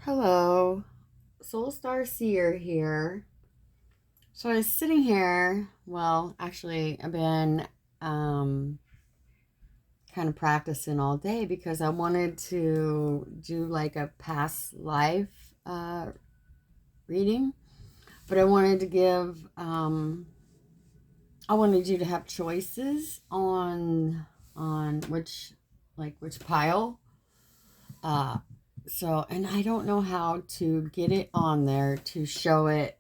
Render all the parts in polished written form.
Hello, Soul Star Seer here. So I was sitting here. Well, actually, I've been um, kind of practicing all day because I wanted to do like a past life reading, but I wanted to give. I wanted you to have choices on which pile. Uh, and I don't know how to get it on there to show it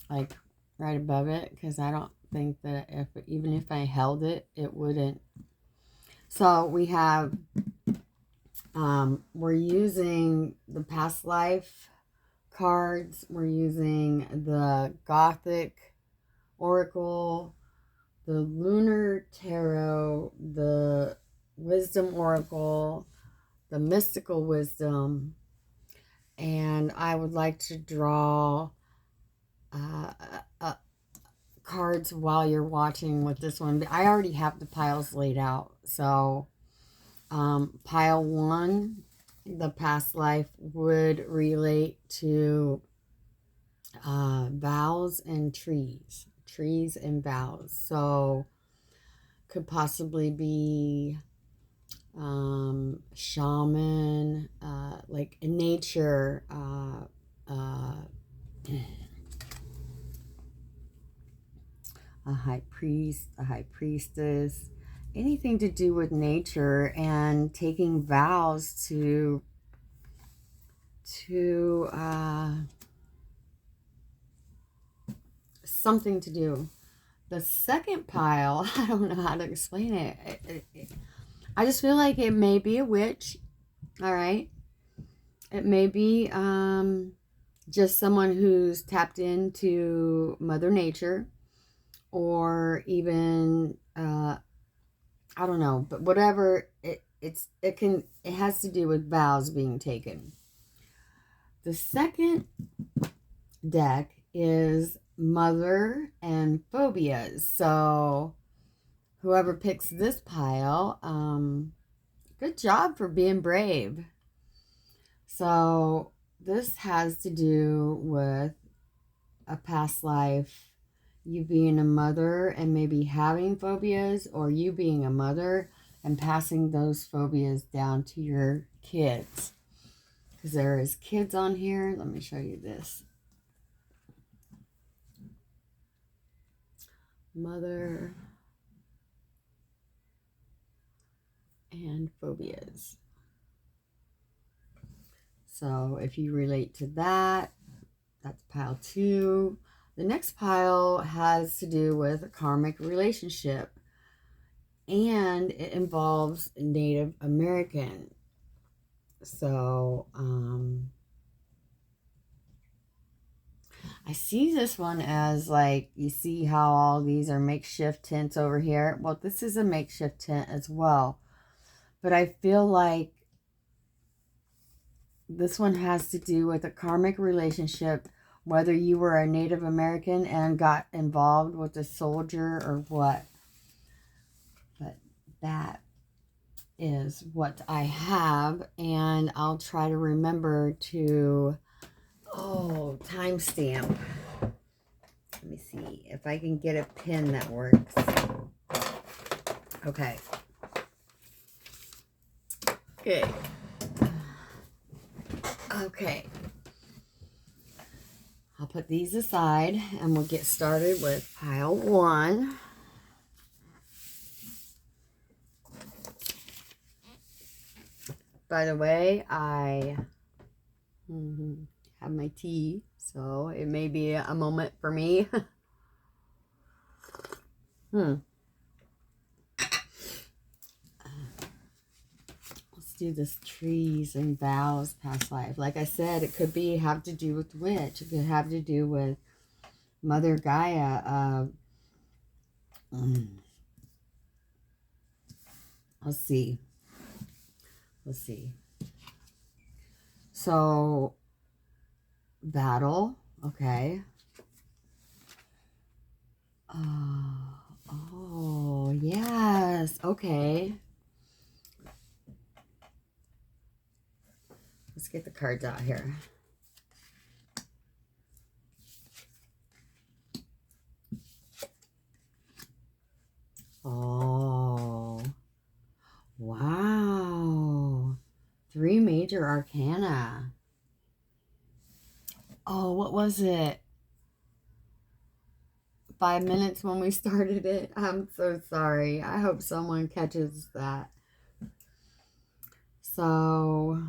like right above it because I don't think that even if I held it, it wouldn't. So we have we're using the past life cards. We're using the Gothic Oracle, the Lunar Tarot, the Wisdom Oracle, the Mystical Wisdom, and I would like to draw uh, a, cards while you're watching with this one. I already have the piles laid out. So pile one, the past life, would relate to vows and trees and vows. So could possibly be shaman, like nature, a high priest, a high priestess, anything to do with nature and taking vows to something to do. The second pile, I don't know how to explain it. I just feel like it may be a witch. All right, it may be just someone who's tapped into Mother Nature, or even I don't know, but whatever it has to do with vows being taken. The second deck is mother and phobias. So whoever picks this pile, good job for being brave. So this has to do with a past life, you being a mother and maybe having phobias, or you being a mother and passing those phobias down to your kids. Because there is kids on here. Let me show you this. Mother and phobias. So if you relate to that, that's pile two. The next pile has to do with a karmic relationship, and it involves Native American. So I see this one as like, you see how all these are makeshift tents over here? Well, this is a makeshift tent as well. But I feel like this one has to do with a karmic relationship, whether you were a Native American and got involved with a soldier or what. But that is what I have, and I'll try to remember to, timestamp. Let me see if I can get a pin that works. Okay. Okay. Okay. I'll put these aside and we'll get started with pile one. By the way, I have my tea, so it may be a moment for me. Let's do this trees and vows past life. Like I said, it could have to do with witch. It could have to do with Mother Gaia. Let's see. So, battle. Okay. Oh, yes. Okay. Let's get the cards out here. Oh, wow. 3 major arcana. Oh, what was it? 5 minutes when we started it. I'm so sorry. I hope someone catches that. So,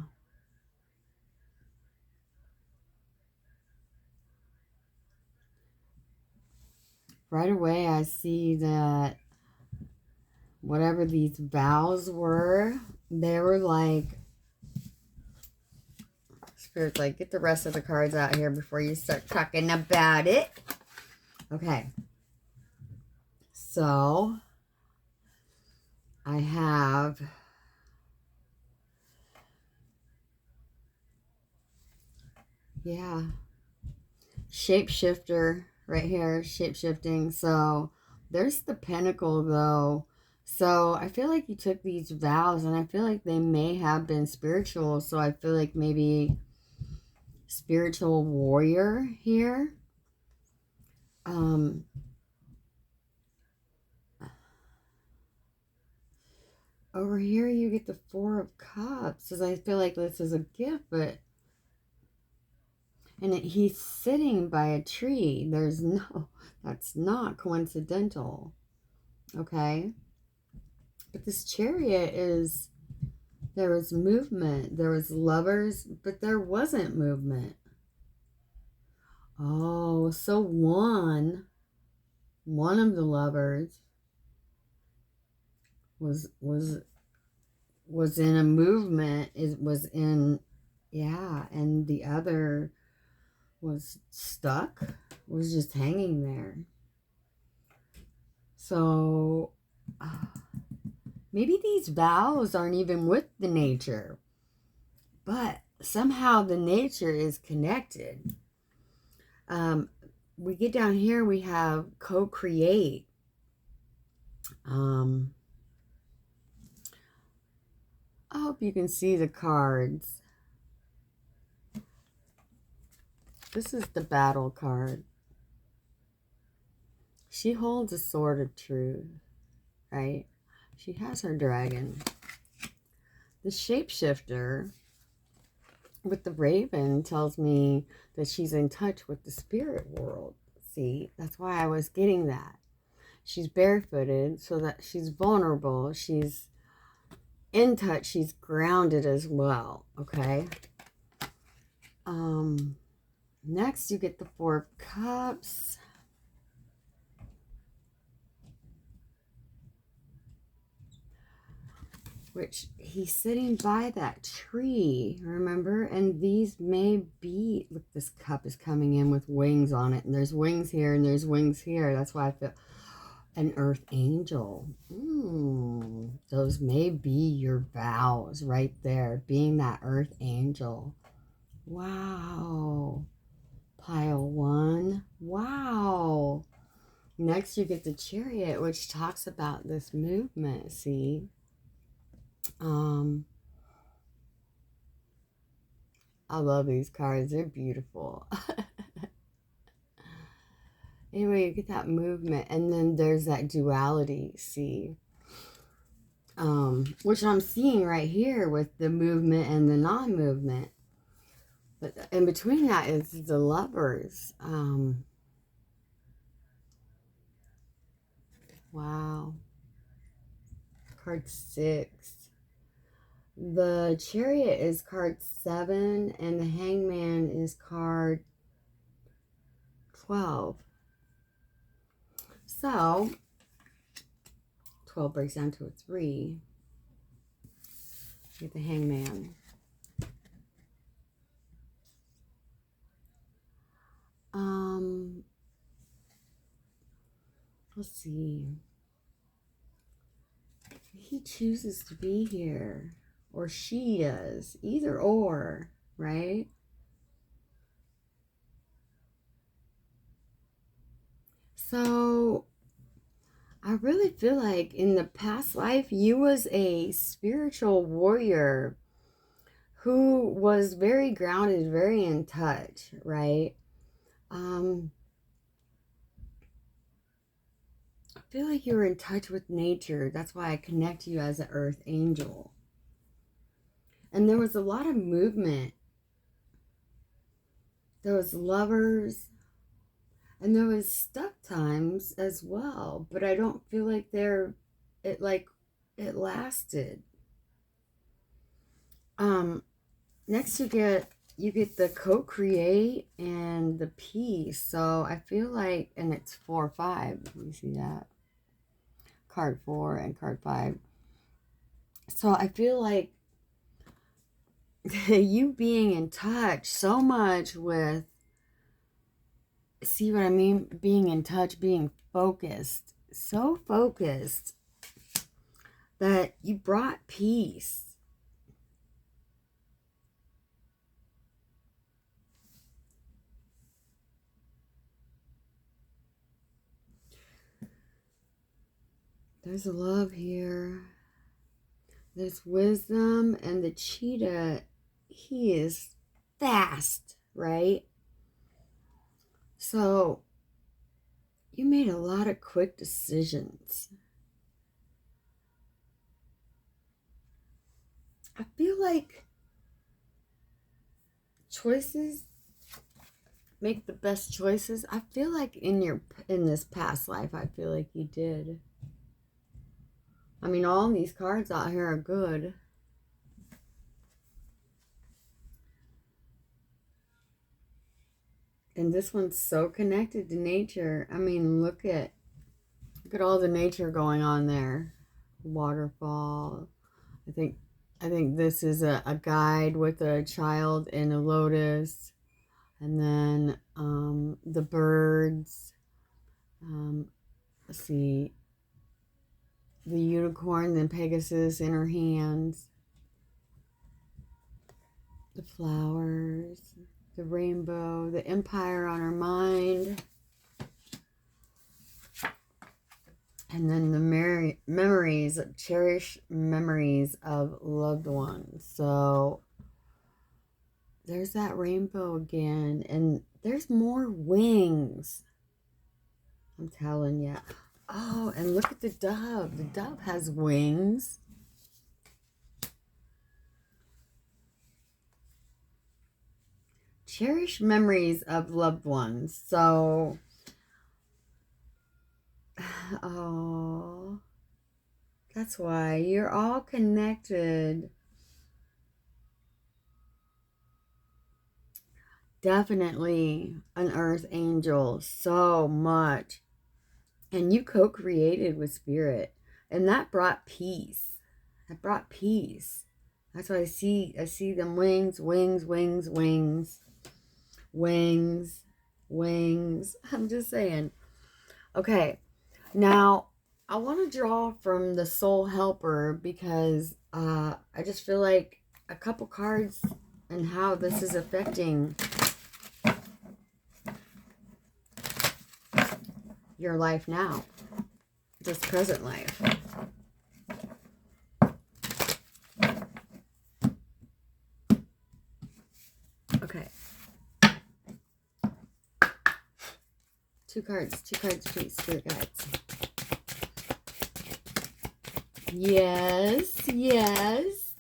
right away I see that whatever these vows were, they were like, Spirit's like, get the rest of the cards out here before you start talking about it. Okay. So, I have shapeshifter right here, shape-shifting. So, there's the pentacle though. So, I feel like you took these vows and I feel like they may have been spiritual. So, I feel like maybe spiritual warrior here. Over here you get the 4 of Cups, because I feel like this is a gift, but he's sitting by a tree. That's not coincidental. Okay, but this Chariot is, there was movement, there was lovers, but there wasn't movement. Oh, so one of the lovers was in a movement, and the other was stuck, was just hanging there. So maybe these vows aren't even with the nature, but somehow the nature is connected. We get down here, we have co-create. I hope you can see the cards. This is the battle card. She holds a sword of truth, right? She has her dragon. The shapeshifter with the raven tells me that she's in touch with the spirit world. See, that's why I was getting that. She's barefooted, so that she's vulnerable. She's in touch. She's grounded as well, okay? Next, you get the 4 of Cups. Which he's sitting by that tree, remember? And these may be, look, this cup is coming in with wings on it. And there's wings here and there's wings here. That's why I feel an earth angel. Those may be your vows right there, being that earth angel. Wow. Pile 1. Wow. Next, you get the Chariot, which talks about this movement, see? I love these cards. They're beautiful. Anyway, you get that movement, and then there's that duality, see? Which I'm seeing right here with the movement and the non-movement. But in between that is the lovers. Wow. Card 6. The Chariot is card 7, and the Hangman is card 12. So, 12 breaks down to a 3. Get the Hangman. Let's see. He chooses to be here, or she does, either or, right? So I really feel like in the past life, you was a spiritual warrior who was very grounded, very in touch, right? I feel like you were in touch with nature. That's why I connect you as an earth angel. And there was a lot of movement. There was lovers, and there was stuck times as well, but I don't feel like it like it lasted. Next you get the co-create and the peace. So I feel like, and it's 4 or 5. You see that? Card 4 and card 5. So I feel like you being in touch so much with, see what I mean? Being in touch, being focused, so focused that you brought peace. There's love here. There's wisdom, and the cheetah, he is fast, right? So you made a lot of quick decisions. I feel like choices make the best choices. I feel like in this past life, I feel like you did. I mean, all these cards out here are good. And this one's so connected to nature. I mean, look at all the nature going on there. Waterfall. I think this is a guide with a child in a lotus. And then the birds. Let's see. The unicorn, then Pegasus in her hands. The flowers. The rainbow. The empire on her mind. And then the memories, cherished memories of loved ones. So there's that rainbow again. And there's more wings. I'm telling you. Oh, and look at the dove. The dove has wings. Cherish memories of loved ones. So, oh, that's why you're all connected. Definitely an earth angel. So much. And you co-created with spirit. And that brought peace. That brought peace. That's why I see them wings, wings, wings, wings. Wings, wings. I'm just saying. Okay, now I want to draw from the Soul Helper because I just feel like a couple cards and how this is affecting your life now, this present life. Okay. Two cards, please, spirit guides. Yes, yes.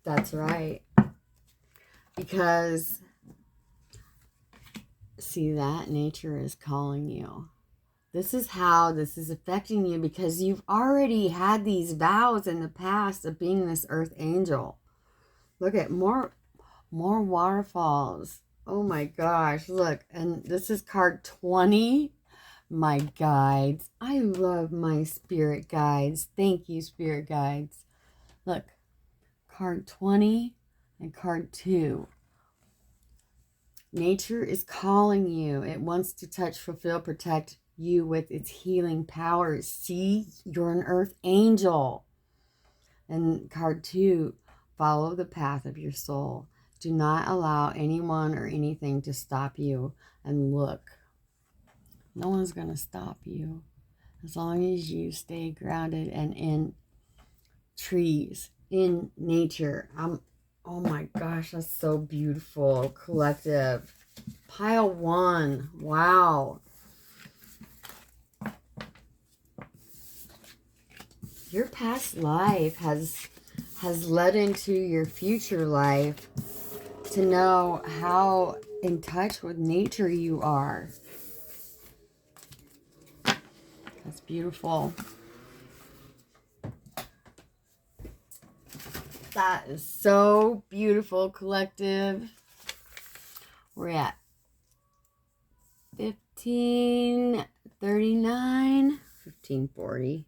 That's right. Because, see that? Nature is calling you. This is how this is affecting you because you've already had these vows in the past of being this earth angel. Look at more waterfalls. Oh my gosh, look. And this is card 20. My guides. I love my spirit guides. Thank you, spirit guides. Look, card 20 and card 2. Nature is calling you. It wants to touch, fulfill, protect you with its healing powers. See, you're an earth angel. And card 2, follow the path of your soul. Do not allow anyone or anything to stop you. And look, no one's going to stop you as long as you stay grounded and in trees, in nature. Oh my gosh, that's so beautiful. Collective. Pile 1. Wow. Your past life has led into your future life to know how in touch with nature you are. That's beautiful. That is so beautiful, collective. We're at 1539, 1540.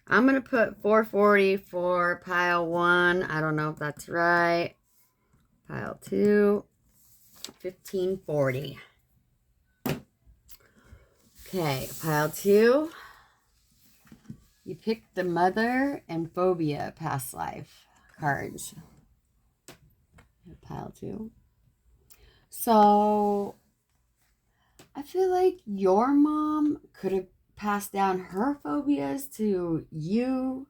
I'm going to put 440 for pile 1. I don't know if that's right. Pile 2, 1540. Okay, pile 2. You picked the Mother and Phobia past life cards. Pile 2. So, I feel like your mom could have passed down her phobias to you,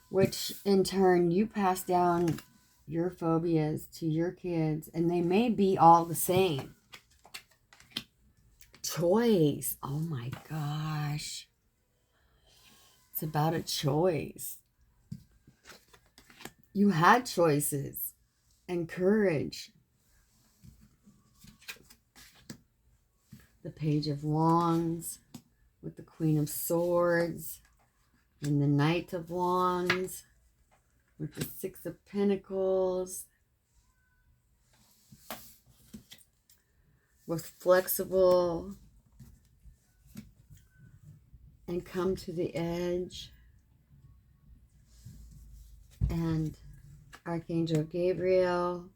which in turn you pass down your phobias to your kids, and they may be all the same. Choice. Oh my gosh. It's about a choice. You had choices and courage. The Page of Wands with the Queen of Swords and the Knight of Wands with the Six of Pentacles. Was flexible and come to the edge. And Archangel Gabriel,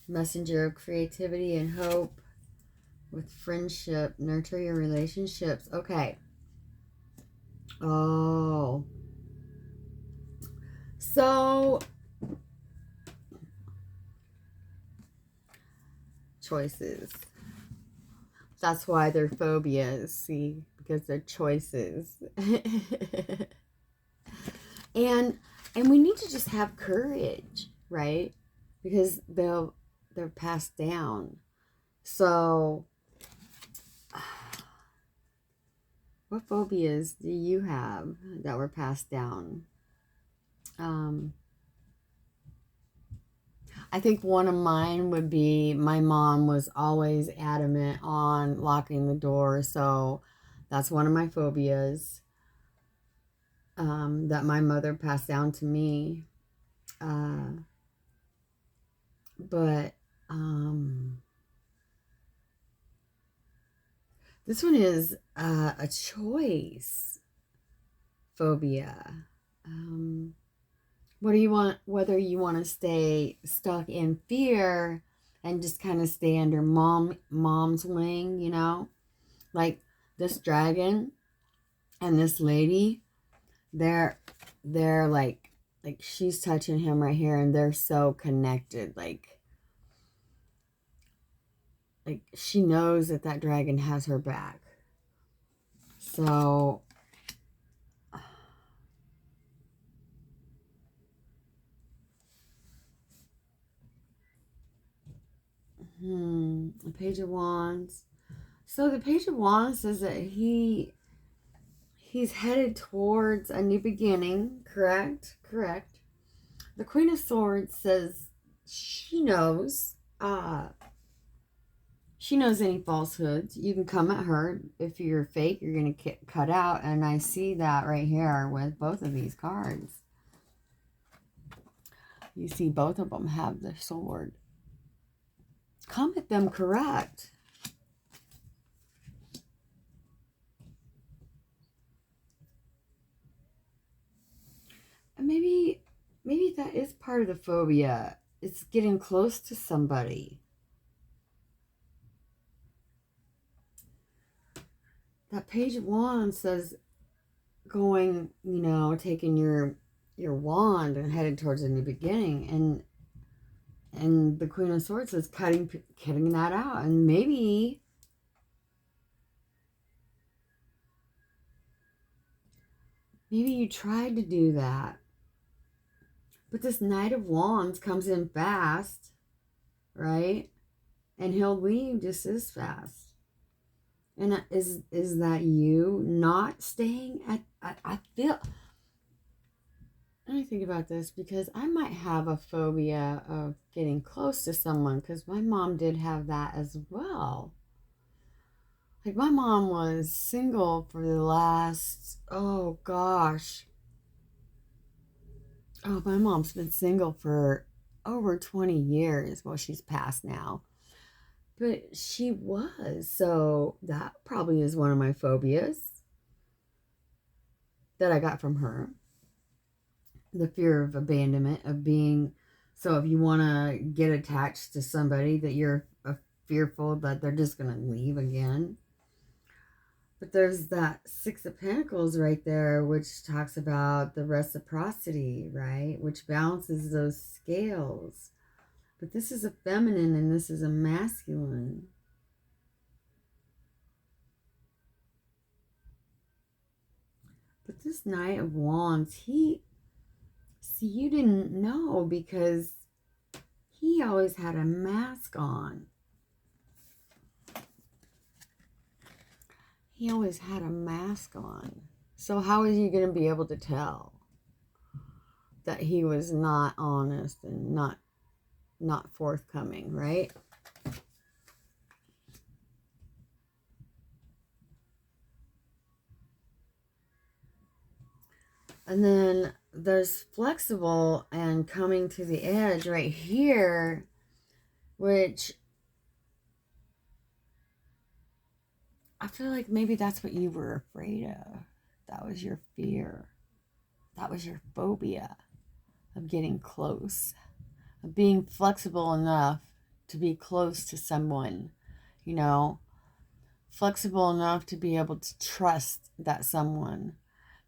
messenger of creativity and hope. With friendship, nurture your relationships. Okay. Oh. So, choices. That's why they're phobias, see? Because they're choices. and we need to just have courage, right? Because they're passed down. So, what phobias do you have that were passed down? I think one of mine would be my mom was always adamant on locking the door. So that's one of my phobias that my mother passed down to me. But this one is a choice phobia. What do you want? Whether you want to stay stuck in fear and just kind of stay under mom's wing, you know, like this dragon and this lady, they're like she's touching him right here, and they're so connected, like she knows that dragon has her back. So the Page of Wands. So the Page of Wands says that he's headed towards a new beginning. Correct. The Queen of Swords says she knows any falsehoods. You can come at her. If you're fake, you're going to get cut out. And I see that right here with both of these cards. You see both of them have the sword. Come at them correct. And maybe that is part of the phobia. It's getting close to somebody. That Page of Wands says going, you know, taking your wand and headed towards a new beginning. And the Queen of Swords is cutting that out. And maybe you tried to do that. But this Knight of Wands comes in fast, right? And he'll leave just as fast. And is that you not staying at... I feel... Let me think about this, because I might have a phobia of getting close to someone, because my mom did have that as well. Like, my mom was single for the last, oh gosh. Oh, my mom's been single for over 20 years. Well, she's passed now. But she was. So that probably is one of my phobias that I got from her. The fear of abandonment, of being... So if you want to get attached to somebody, that you're fearful that they're just going to leave again. But there's that Six of Pentacles right there, which talks about the reciprocity, right? Which balances those scales. But this is a feminine and this is a masculine. But this Knight of Wands, see, you didn't know, because he always had a mask on. He always had a mask on. So how is you going to be able to tell that he was not honest and not forthcoming, right? And then there's flexible and coming to the edge right here, which I feel like maybe that's what you were afraid of. That was your fear. That was your phobia of getting close, of being flexible enough to be close to someone, you know, flexible enough to be able to trust that someone.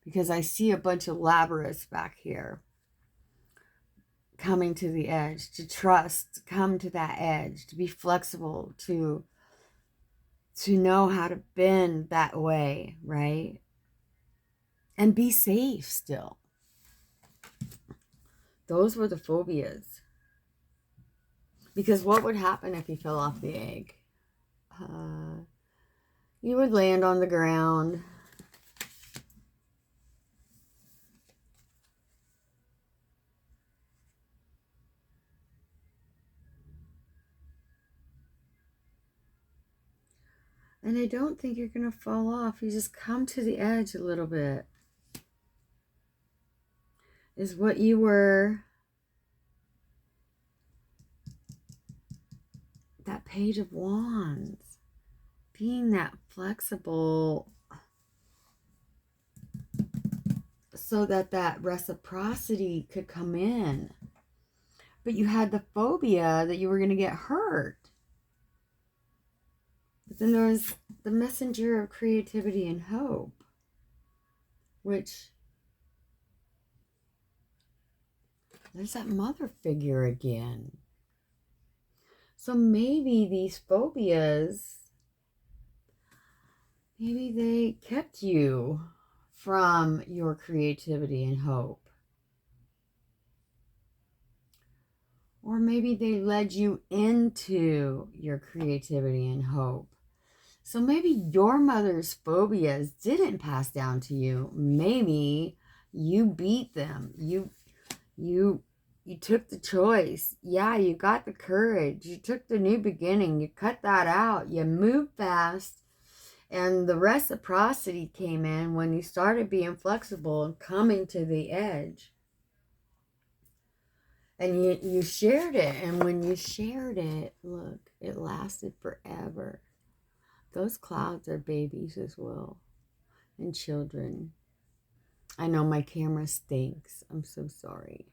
Because I see a bunch of Labyrinths back here coming to the edge, to trust, come to that edge, to be flexible, to know how to bend that way, right? And be safe still. Those were the phobias. Because what would happen if you fell off the egg? You would land on the ground. And I don't think you're going to fall off. You just come to the edge a little bit. Is what you were... That Page of Wands. Being that flexible... So that reciprocity could come in. But you had the phobia that you were going to get hurt. But then there was the Messenger of Creativity and Hope, which, there's that mother figure again. So maybe these phobias, maybe they kept you from your creativity and hope. Or maybe they led you into your creativity and hope. So maybe your mother's phobias didn't pass down to you. Maybe you beat them. You took the choice. Yeah, you got the courage. You took the new beginning. You cut that out. You moved fast. And the reciprocity came in when you started being flexible and coming to the edge. And you shared it. And when you shared it, look, it lasted forever. Those clouds are babies as well. And children. I know my camera stinks. I'm so sorry.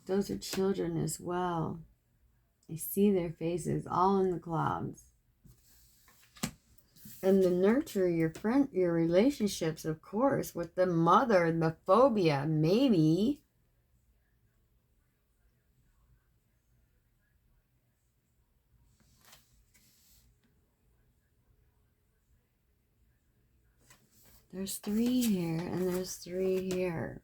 Those are children as well. I see their faces all in the clouds. And the nurture your relationships, of course, with the mother, the phobia. Maybe There's 3 here and there's 3 here.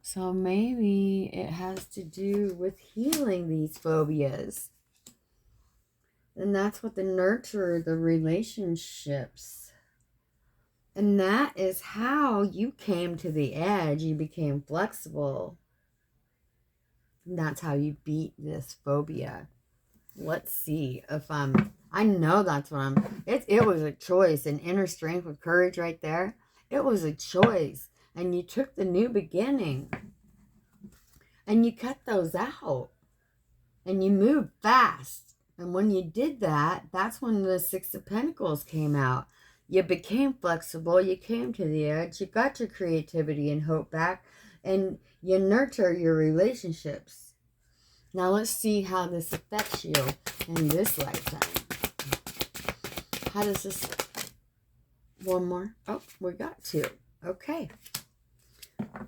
So maybe it has to do with healing these phobias. And that's what the nurture, the relationships. And that is how you came to the edge. You became flexible. And that's how you beat this phobia. Let's see if I know that's what it was a choice. And inner strength with courage right there. It was a choice. And you took the new beginning. And you cut those out. And you moved fast. And when you did that, that's when the 6 of Pentacles came out. You became flexible. You came to the edge. You got your creativity and hope back. And you nurture your relationships. Now let's see how this affects you in this lifetime. How does this... One more. Oh, we got 2. Okay.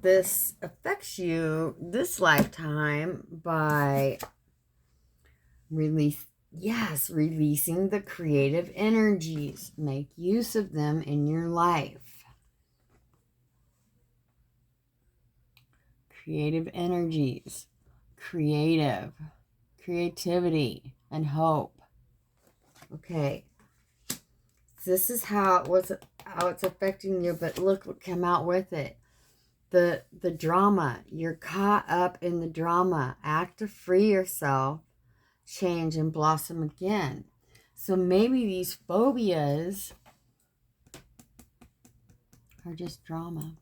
This affects you this lifetime by releasing the creative energies. Make use of them in your life. Creative energies. Creativity, and hope. Okay. This is how it's affecting you, but look what came out with it. The drama. You're caught up in the drama. Act to free yourself. Change and blossom again. So maybe these phobias are just drama.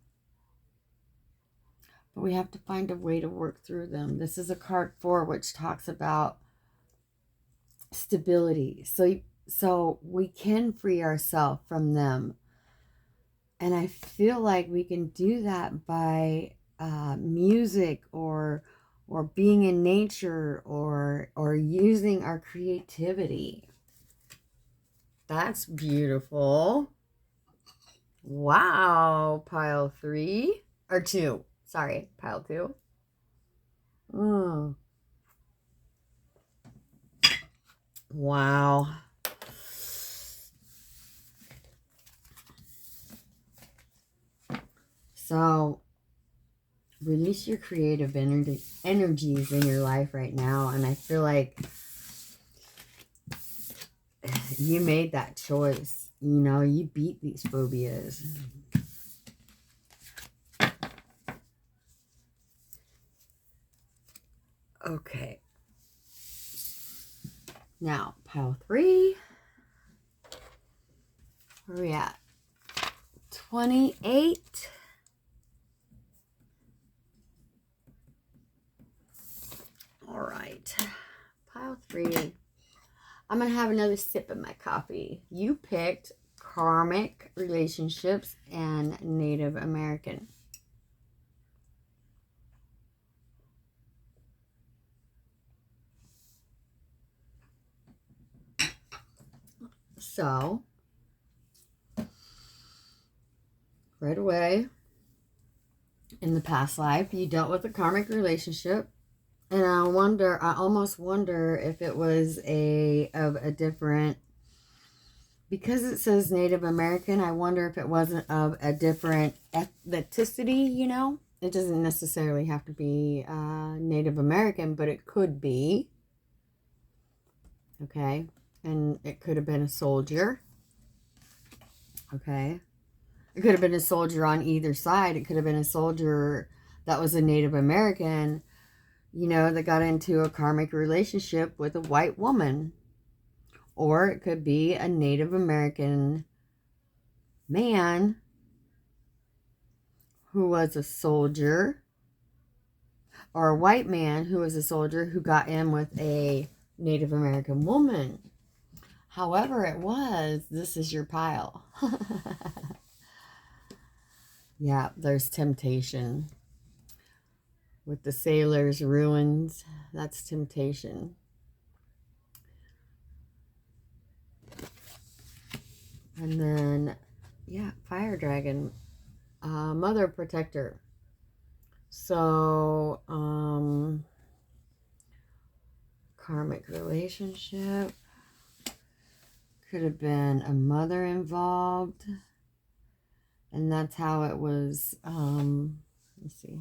But we have to find a way to work through them. This is a card 4, which talks about stability. So we can free ourselves from them. And I feel like we can do that by music or being in nature or using our creativity. That's beautiful. Wow, pile 3 or 2. Sorry, pile 2. Oh. Wow. So release your creative energies in your life right now. And I feel like you made that choice. You know, you beat these phobias. Okay. Now, pile 3. Where are we at? 28. All right. Pile 3. I'm going to have another sip of my coffee. You picked karmic relationships and Native American. So, right away, in the past life, you dealt with a karmic relationship. And I almost wonder if it was of a different, because it says Native American, I wonder if it wasn't of a different ethnicity, you know? It doesn't necessarily have to be Native American, but it could be. Okay? And it could have been a soldier. Okay? It could have been a soldier on either side. It could have been a soldier that was a Native American, you know, that got into a karmic relationship with a white woman. Or it could be a Native American man who was a soldier, or a white man who was a soldier who got in with a Native American woman. However it was, this is your pile. Yeah, there's temptation. With the sailor's ruins, that's temptation. And then, yeah, fire dragon, mother protector. So, karmic relationship. Could have been a mother involved. And that's how it was, let's see.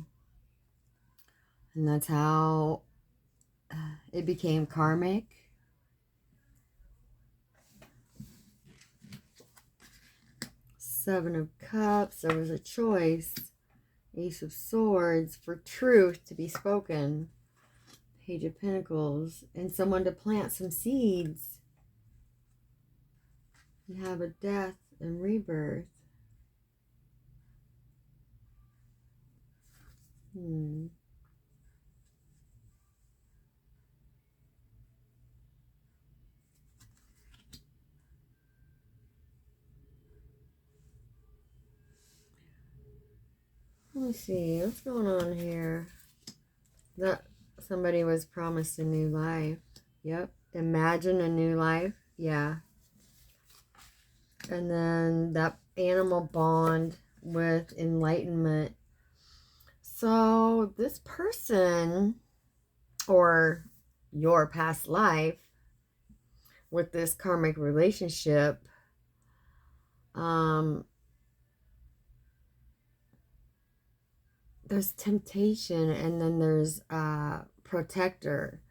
And that's how it became karmic. Seven of Cups, there was a choice. Ace of Swords, for truth to be spoken. Page of Pentacles, and someone to plant some seeds. You have a death and rebirth. Let me see, what's going on here? That somebody was promised a new life. Yep. Imagine a new life. Yeah. And then that animal bond with enlightenment. So this person, or your past life with this karmic relationship, there's temptation, and then there's protector.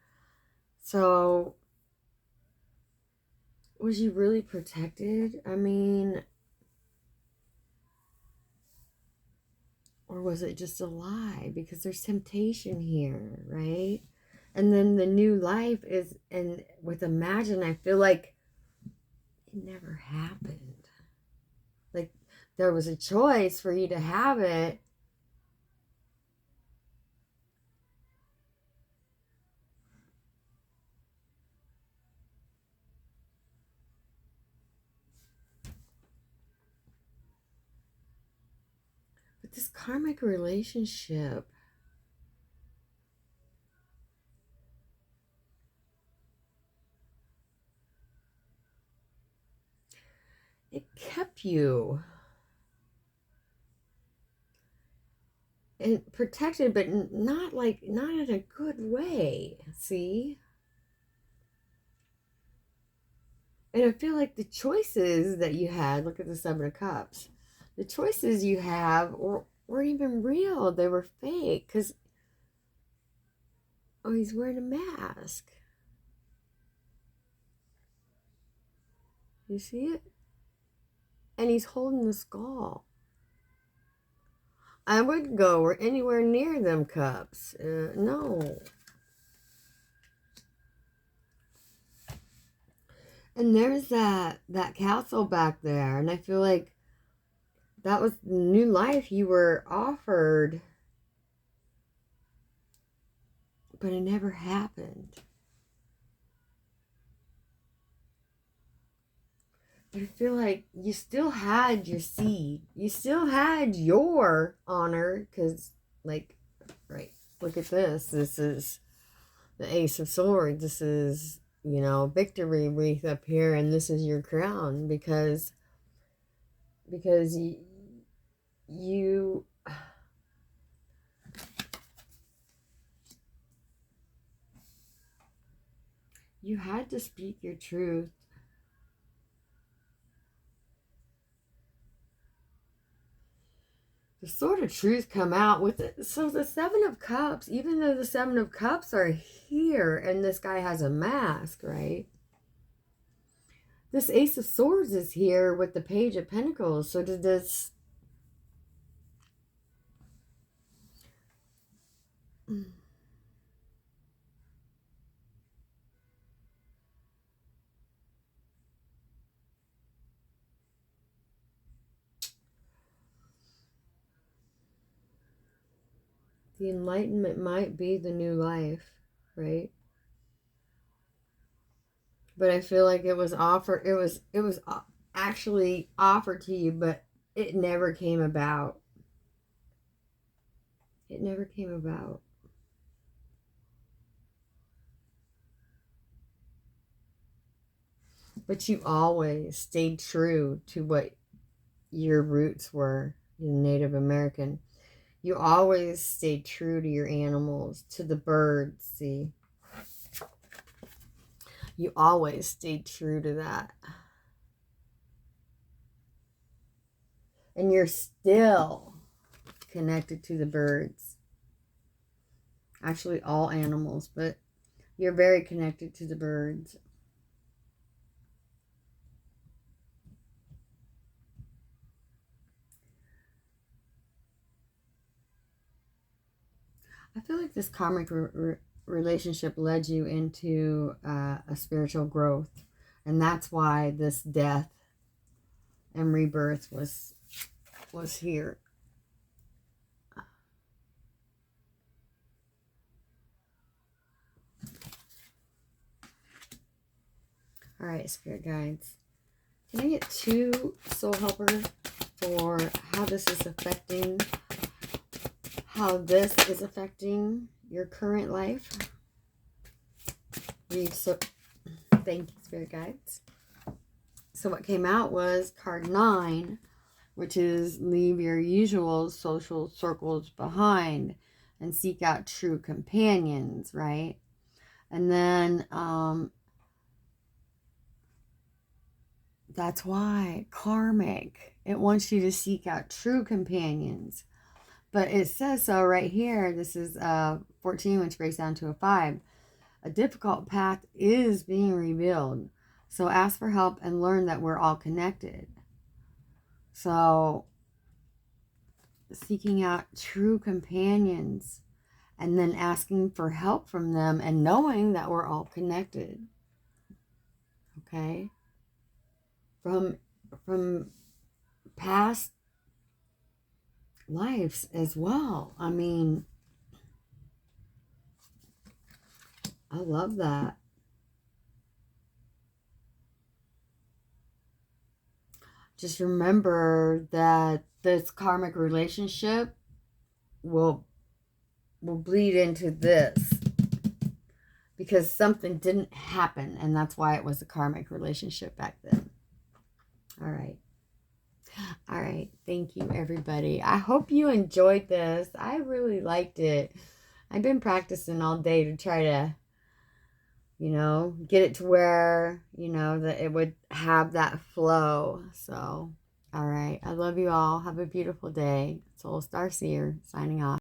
So was you really protected? I mean, or was it just a lie? Because there's temptation here, right? And then the new life is, and with Imagine, I feel like it never happened. Like there was a choice for you to have it. But this karmic relationship, it kept you and protected, but not in a good way. See? And I feel like the choices that you had, look at the Seven of Cups, the choices you have weren't even real. They were fake. Because, oh, he's wearing a mask. You see it? And he's holding the skull. I wouldn't go anywhere near them cups. No. And there's that castle back there. And I feel like that was the new life you were offered. But it never happened. But I feel like you still had your seed. You still had your honor. Because, like, right, look at this. This is the Ace of Swords. This is, you know, victory wreath up here. And this is your crown. Because you had to speak your truth. The Sword of Truth come out with it. So the Seven of Cups, even though the Seven of Cups are here and this guy has a mask, right? This Ace of Swords is here with the Page of Pentacles. So did this... The enlightenment might be the new life, right? But I feel like it was offered, it was actually offered to you, but it never came about. It never came about. But you always stayed true to what your roots were, you're Native American. You always stayed true to your animals, to the birds, see? You always stayed true to that. And And you're still connected to the birds. Actually, all animals, but you're very connected to the birds. I feel like this karmic relationship led you into a spiritual growth. And that's why this death and rebirth was here. All right, spirit guides. Can I get 2 soul helpers for how this is affecting your current life? So thank you, spirit guides. So what came out was card 9, which is leave your usual social circles behind and seek out true companions, right? And then that's why karmic, it wants you to seek out true companions. But it says so right here. This is 14, which breaks down to a 5. A difficult path is being revealed. So ask for help and learn that we're all connected. So seeking out true companions and then asking for help from them and knowing that we're all connected. Okay? From past lives as well. I mean, I love that. Just remember that this karmic relationship will bleed into this because something didn't happen, and that's why it was a karmic relationship back then. All right. All right. Thank you, everybody. I hope you enjoyed this. I really liked it. I've been practicing all day to try to, get it to where, that it would have that flow. So, all right. I love you all. Have a beautiful day. Soul Star Seer signing off.